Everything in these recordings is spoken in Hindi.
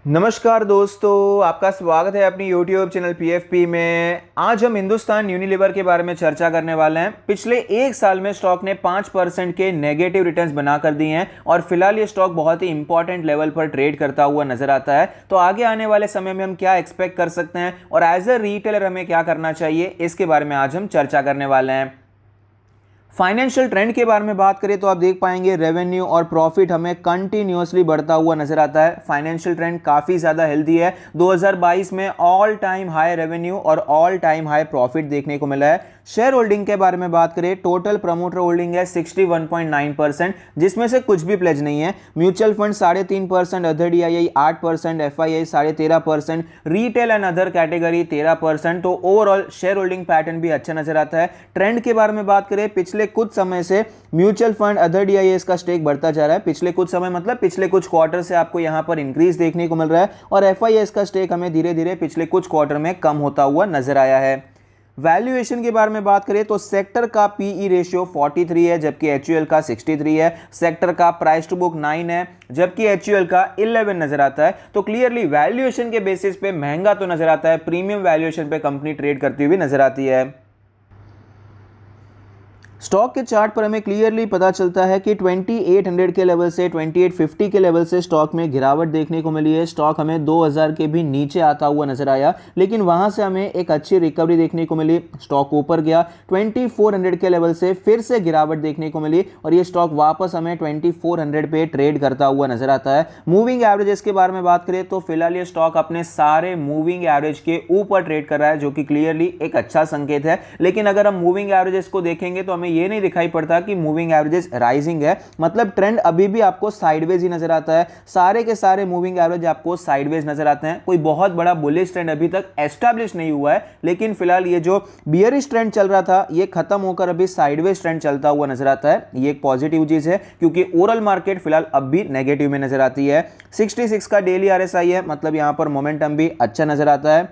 नमस्कार दोस्तों, आपका स्वागत है अपनी YouTube चैनल PFP में। आज हम हिंदुस्तान यूनिलीवर के बारे में चर्चा करने वाले हैं। पिछले एक साल में स्टॉक ने 5% के नेगेटिव रिटर्न्स बना कर दिए हैं और फिलहाल ये स्टॉक बहुत ही इंपॉर्टेंट लेवल पर ट्रेड करता हुआ नजर आता है। तो आगे आने वाले समय में हम क्या एक्सपेक्ट कर सकते हैं और एज अ रिटेलर हमें क्या करना चाहिए, इसके बारे में आज हम चर्चा करने वाले हैं। फाइनेंशियल ट्रेंड के बारे में बात करें तो आप देख पाएंगे रेवेन्यू और प्रॉफिट हमें कंटिन्यूअसली बढ़ता हुआ नजर आता है। फाइनेंशियल ट्रेंड काफी ज्यादा हेल्दी है। 2022 में ऑल टाइम हाई रेवेन्यू और ऑल टाइम हाई प्रॉफिट देखने को मिला है। शेयर होल्डिंग के बारे में बात करें, टोटल प्रमोटर होल्डिंग है 61.9%, जिसमें से कुछ भी प्लेज नहीं है। Mutual fund 3.5%, other DII 8%, FII 13.5%, retail and other category 13%। तो ओवरऑल शेयर होल्डिंग पैटर्न भी अच्छा नजर आता है। ट्रेंड के बारे में बात करें, पिछले कुछ समय से म्यूचुअल फंड अदर DIIs का स्टेक बढ़ता जा रहा है। पिछले कुछ समय मतलब पिछले कुछ क्वार्टर से आपको यहां पर इंक्रीज देखने को मिल रहा है और FIIs का स्टेक हमें धीरे धीरे पिछले कुछ क्वार्टर में कम होता हुआ नजर आया है। वैल्यूएशन के बारे में बात करें तो सेक्टर का PE रेशियो 43 है, जबकि HUL का 63 है। सेक्टर का प्राइस टू बुक 9 है, जबकि HUL का 11 नजर आता है। तो क्लियरली वैल्यूएशन के बेसिस पे महंगा तो नजर आता है, प्रीमियम वैल्यूएशन पे कंपनी ट्रेड करती हुई नजर आती है। स्टॉक के चार्ट पर हमें क्लियरली पता चलता है कि 2800 के लेवल से 2850 के लेवल से स्टॉक में गिरावट देखने को मिली है। स्टॉक हमें 2000 के भी नीचे आता हुआ नजर आया, लेकिन वहां से हमें एक अच्छी रिकवरी देखने को मिली। स्टॉक ऊपर गया, 2400 के लेवल से फिर से गिरावट देखने को मिली और ये स्टॉक वापस हमें 2400 पे ट्रेड करता हुआ नजर आता है। मूविंग एवरेजेस के बारे में बात करें तो फिलहाल ये स्टॉक अपने सारे मूविंग एवरेज के ऊपर ट्रेड कर रहा है, जो कि क्लियरली एक अच्छा संकेत है। लेकिन अगर हम मूविंग एवरेजेस को देखेंगे तो हमें ये नहीं दिखाई पड़ता कि मूविंग एवरेजेस राइजिंग है, मतलब ट्रेंड अभी भी आपको साइडवेज ही नजर आता है। सारे के सारे मूविंग एवरेज आपको साइडवेज नजर आते हैं। कोई बहुत बड़ा बुलिश ट्रेंड अभी तक एस्टैब्लिश नहीं हुआ है, लेकिन फिलहाल ये जो बियरिश ट्रेंड चल रहा था ये खत्म होकर अभी साइडवेज ट्रेंड चलता हुआ नजर आता है। ये एक पॉजिटिव चीज है, क्योंकि ओवरऑल मार्केट फिलहाल अब भी नेगेटिव में नजर आती है। 66 का डेली RSI है, मतलब यहां पर मोमेंटम भी अच्छा नजर आता है।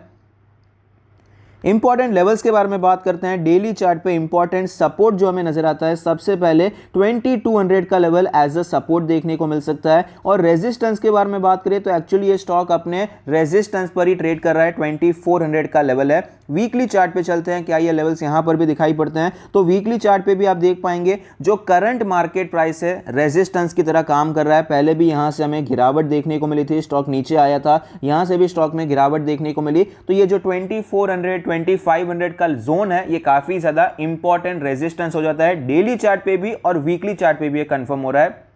इंपॉर्टेंट लेवल्स के बारे में बात करते हैं। डेली चार्ट पे इंपॉर्टेंट सपोर्ट जो हमें नजर आता है, सबसे पहले 2200 का लेवल एज अ सपोर्ट देखने को मिल सकता है। और रेजिस्टेंस के बारे में बात करें तो एक्चुअली ये स्टॉक अपने रेजिस्टेंस पर ही ट्रेड कर रहा है। 2400 का लेवल है। वीकली चार्ट पे चलते हैं, क्या ये लेवल्स यहां पर भी दिखाई पड़ते हैं? तो वीकली चार्ट पे भी आप देख पाएंगे जो करंट मार्केट प्राइस है रेजिस्टेंस की तरह काम कर रहा है। पहले भी यहां से हमें गिरावट देखने को मिली थी, स्टॉक नीचे आया था, यहां से भी स्टॉक में गिरावट देखने को मिली। तो ये जो 2400 2500 का जोन है ये काफी ज्यादा इंपॉर्टेंट रेजिस्टेंस हो जाता है। डेली चार्ट पे भी और वीकली चार्ट पे भी ये कंफर्म हो रहा है।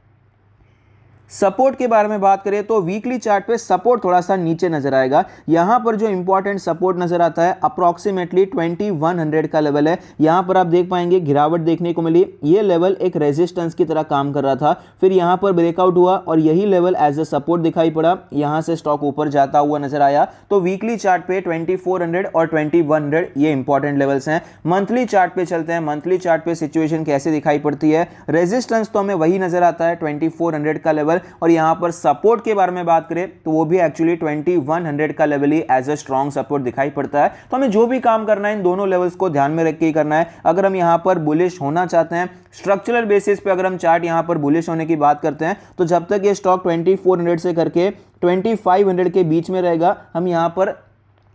सपोर्ट के बारे में बात करें तो वीकली चार्ट पे सपोर्ट थोड़ा सा नीचे नजर आएगा। यहां पर जो इंपॉर्टेंट सपोर्ट नजर आता है अप्रोक्सीमेटली 2100 का लेवल है। यहां पर आप देख पाएंगे गिरावट देखने को मिली। ये लेवल एक रेजिस्टेंस की तरह काम कर रहा था, फिर यहां पर ब्रेकआउट हुआ और यही लेवल एज अ सपोर्ट दिखाई पड़ा। यहां से स्टॉक ऊपर जाता हुआ नजर आया। तो वीकली चार्ट पे 2400 और 2100 ये इंपॉर्टेंट लेवल्स हैं। मंथली चार्ट पे चलते हैं। मंथली चार्ट पे सिचुएशन कैसे दिखाई पड़ती है? रेजिस्टेंस तो हमें वही नजर आता है 2400 का लेवल, और यहां पर सपोर्ट के बारे में बात करें तो वो भी एक्चुअली 2100 का लेवल ही एज अ स्ट्रॉन्ग सपोर्ट दिखाई पड़ता है। तो हमें जो भी काम करना है इन दोनों लेवल्स को ध्यान में रख के ही करना है। अगर हम यहां पर बुलिश होना चाहते हैं स्ट्रक्चरल बेसिस पे, अगर हम चार्ट यहां पर बुलिश होने की बात करते हैं, तो जब तक ये स्टॉक 2400 से करके 2500 के बीच में रहेगा हम यहां पर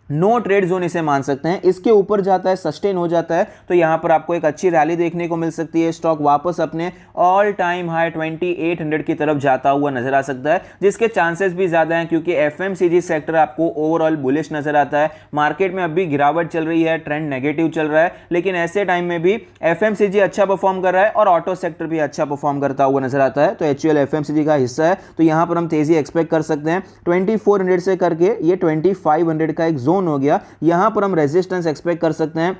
नो ट्रेड जोन इसे मान सकते हैं। इसके ऊपर जाता है, सस्टेन हो जाता है, तो यहां पर आपको एक अच्छी रैली देखने को मिल सकती है। स्टॉक वापस अपने ऑल टाइम हाई 2800 की तरफ जाता हुआ नजर आ सकता है, जिसके चांसेस भी ज्यादा हैं, क्योंकि FMCG सेक्टर आपको ओवरऑल बुलिश नजर आता है। मार्केट में अभी गिरावट चल रही है, ट्रेंड नेगेटिव चल रहा है, लेकिन ऐसे टाइम में भी FMCG अच्छा परफॉर्म कर रहा है और ऑटो सेक्टर भी अच्छा परफॉर्म करता हुआ नजर आता है। तो HUL FMCG का हिस्सा है, तो यहां पर हम तेजी एक्सपेक्ट कर सकते हैं। 2400 से करके ये 2500 का एक जोन हो गया, यहां पर हम रेजिस्टेंस एक्सपेक्ट कर सकते हैं।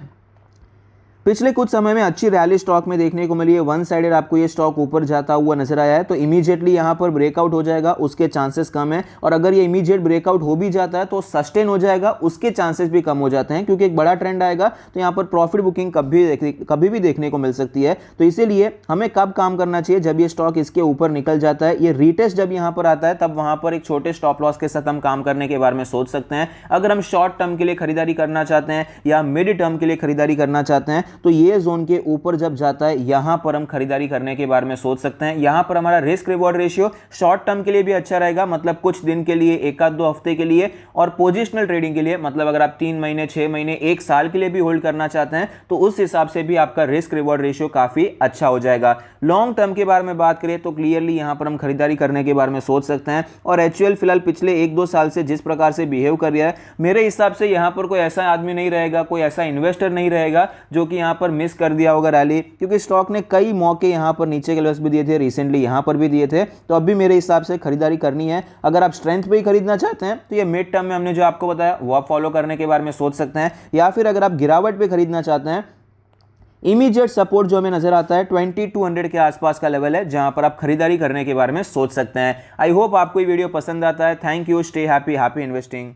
पिछले कुछ समय में अच्छी रैली स्टॉक में देखने को मिली है। वन साइडेड आपको ये स्टॉक ऊपर जाता हुआ नजर आया है, तो इमीडिएटली यहां पर ब्रेकआउट हो जाएगा, उसके चांसेस कम है। और अगर ये इमीडिएट ब्रेकआउट हो भी जाता है तो सस्टेन हो जाएगा, उसके चांसेस भी कम हो जाते हैं, क्योंकि एक बड़ा ट्रेंड आएगा तो यहां पर प्रॉफिट बुकिंग कभी भी देखने को मिल सकती है। तो इसीलिए हमें कब काम करना चाहिए? जब ये स्टॉक इसके ऊपर निकल जाता है, ये रीटेस्ट जब यहां पर आता है, तब वहां पर एक छोटे स्टॉप लॉस के साथ हम काम करने के बारे में सोच सकते हैं। अगर हम शॉर्ट टर्म के लिए खरीदारी करना चाहते हैं या मिड टर्म के लिए खरीदारी करना चाहते हैं, तो ये जोन के ऊपर जब जाता है यहां पर हम खरीदारी करने के बारे में सोच सकते हैं। यहां पर हमारा risk reward ratio short term के लिए भी अच्छा रहेगा, मतलब कुछ दिन के लिए, एक आध दो हफ्ते के लिए, और पोजिशनल ट्रेडिंग के लिए, मतलब अगर आप 3 महीने, 6 महीने, 1 साल के लिए भी होल्ड करना चाहते हैं तो उस हिसाब से भी आपका रिस्क रिवॉर्ड रेशियो काफी अच्छा हो जाएगा। लॉन्ग टर्म के बारे में बात करें तो क्लियरली यहां पर हम खरीदारी करने के बारे में सोच सकते हैं। और एचयूएल फिलहाल पिछले 1-2 साल से जिस प्रकार से बिहेव कर रहा है, मेरे हिसाब से यहां पर कोई ऐसा आदमी नहीं रहेगा, कोई ऐसा इन्वेस्टर नहीं रहेगा जो कि यहां पर मिस कर दिया होगा रैली, क्योंकि स्टॉक ने कई मौके यहां पर नीचे के लेवल्स भी दिए थे, रिसेंटली यहां पर भी दिए थे। तो अब भी मेरे हिसाब से खरीदारी करनी है। अगर आप स्ट्रेंथ पे ही खरीदना चाहते हैं तो ये मिड टर्म में हमने जो आपको बताया वो आप फॉलो करने के बारे में सोच सकते हैं, या फिर अगर आप गिरावट पे खरीदना चाहते हैं, इमीडिएट सपोर्ट जो हमें नजर आता है 2200 के आसपास का लेवल है जहां पर आप खरीदारी करने के बारे में सोच सकते हैं। आई होप आपको ये वीडियो पसंद आता है। Thank you, stay happy, happy investing.